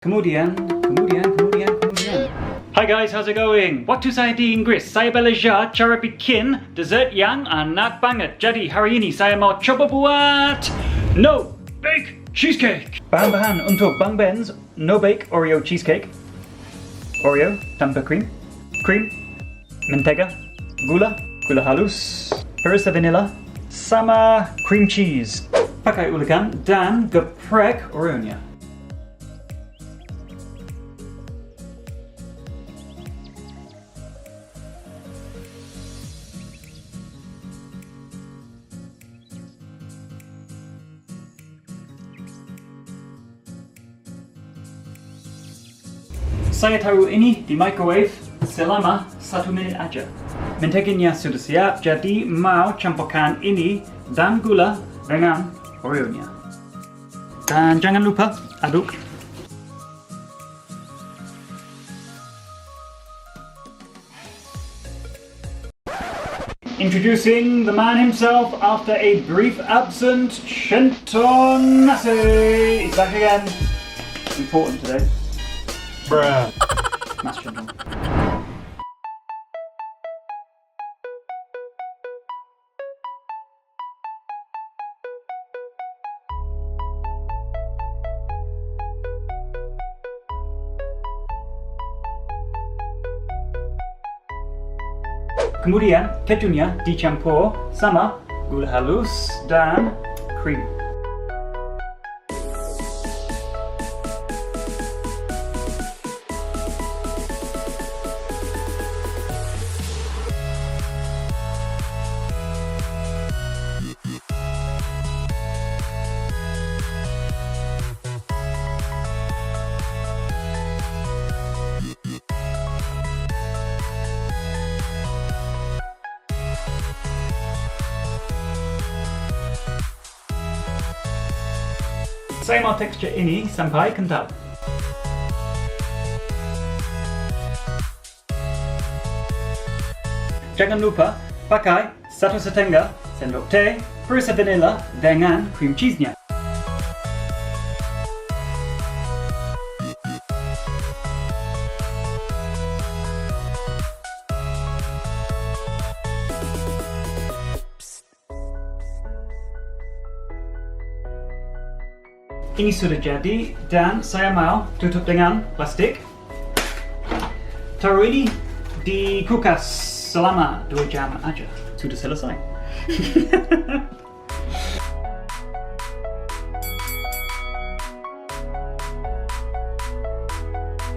Kemudian. Hi guys, how's it going? Waktu saya di Inggris, saya belajar cara bikin dessert yang enak banget. Jadi hari ini saya mau coba buat no bake cheesecake. Bahan-bahan untuk Bang Ben's no bake Oreo cheesecake. Oreo tanpa cream, mentega, gula halus, perisa vanila, sama cream cheese. Pakai ulekan dan geprek Oreonya. Saya taruh ini di microwave selama 1 menit aja. Menteganya sudah siap, jadi mau campurkan ini dan gula dengan Oreo-nya. Dan jangan lupa aduk. Introducing the man himself after a brief absence, Shenton Nasi. He's back again. Important today. Bruh. Mas Shenton. Kemudian kejunya dicampur sama gula halus dan krim. Saya mau tekstur ini sampai kental. Jangan lupa pakai 1,5 sendok teh perisa vanila dengan cream cheese-nya. Ini sudah jadi dan saya mau tutup dengan plastik. Taruh ini di kulkas selama 2 jam aja. Sudah selesai.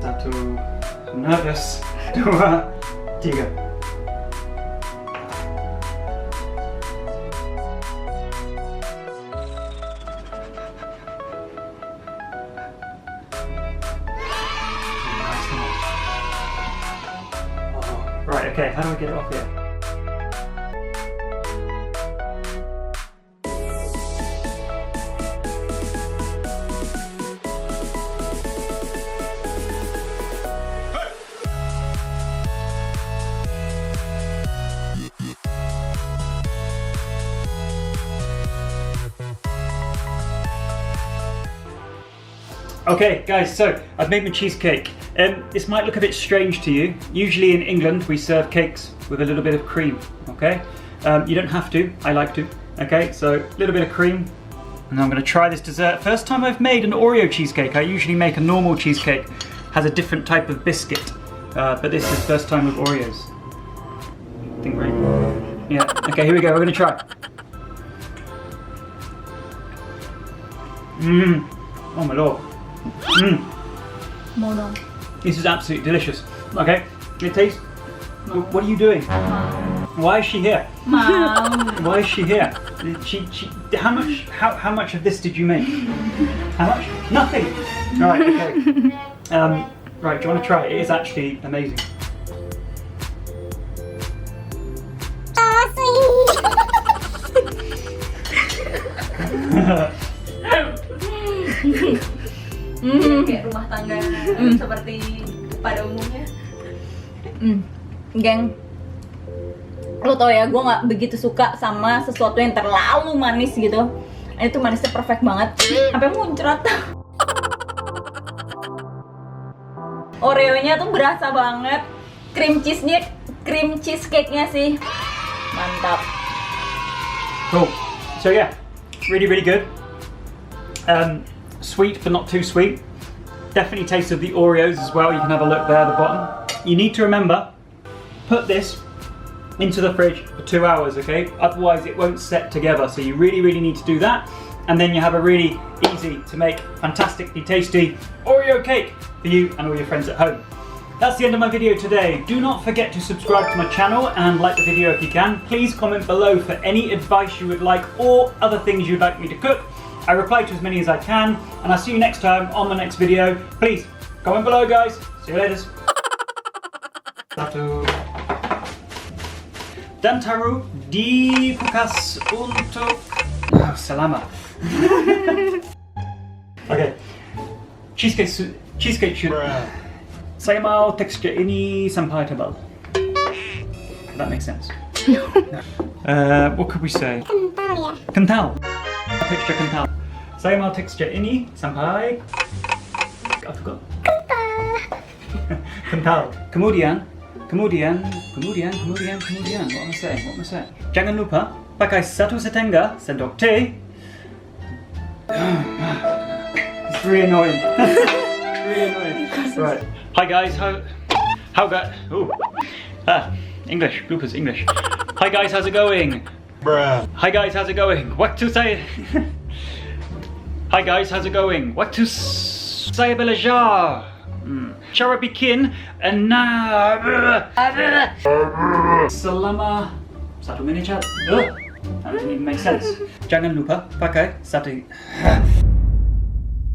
Satu, nervous, 2, 3. Right, okay, how do I get it off here? Okay guys, so I've made my cheesecake. This might look a bit strange to you. Usually in England we serve cakes with a little bit of cream, okay? You don't have to, I like to. Okay, so a little bit of cream. And I'm gonna try this dessert. First time I've made an Oreo cheesecake. I usually make a normal cheesecake. Has a different type of biscuit. But this is first time with Oreos. I think right. Yeah, okay, here we go, we're gonna try. Oh my lord. More dong. This is absolutely delicious. Okay, it tastes. What are you doing? Why is she here? Mom. Why is she here? How much of this did you make? How much? Nothing. Right. Okay. Right. Do you want to try it? It is actually amazing. Kayak rumah tangga seperti pada umumnya. Geng, lo tau ya, gue nggak begitu suka sama sesuatu yang terlalu manis gitu. Ini tuh manisnya perfect banget, sampai muncrat. Oreonya tuh berasa banget. Cream cheesecake-nya sih mantap. Cool. So yeah, really good. Sweet but not too sweet. Definitely taste of the Oreos as well. You can have a look there at the bottom. You need to remember, put this into the fridge for 2 hours, okay? Otherwise it won't set together. So you really need to do that. And then you have a really easy to make, fantastically tasty Oreo cake for you and all your friends at home. That's the end of my video today. Do not forget to subscribe to my channel and like the video if you can. Please comment below for any advice you would like or other things you'd like me to cook. I reply to as many as I can, and I'll see you next time on the next video. Please comment below, guys. See you later. Satu. Dan taruh di kulkas untuk selama. Okay. Cheesecake should. Saya mau tekstur ini sampai tebal. That makes sense. What could we say? Kental ya. Kental. Texture kental. Saya mau tekstur ini sampai. I forgot. Kental. Kemudian. What am I saying? Jangan lupa pakai 1,5 sendok teh. It's really annoying. Right. Hi guys, English, bloopers, English. Hi guys, how's it going? Bruh. Hi guys, how's it going? What to say? Hi guys, how's it going? What to say belajar? Cara bikin selama 1 minit. That doesn't even make sense. Jangan lupa pakai 1.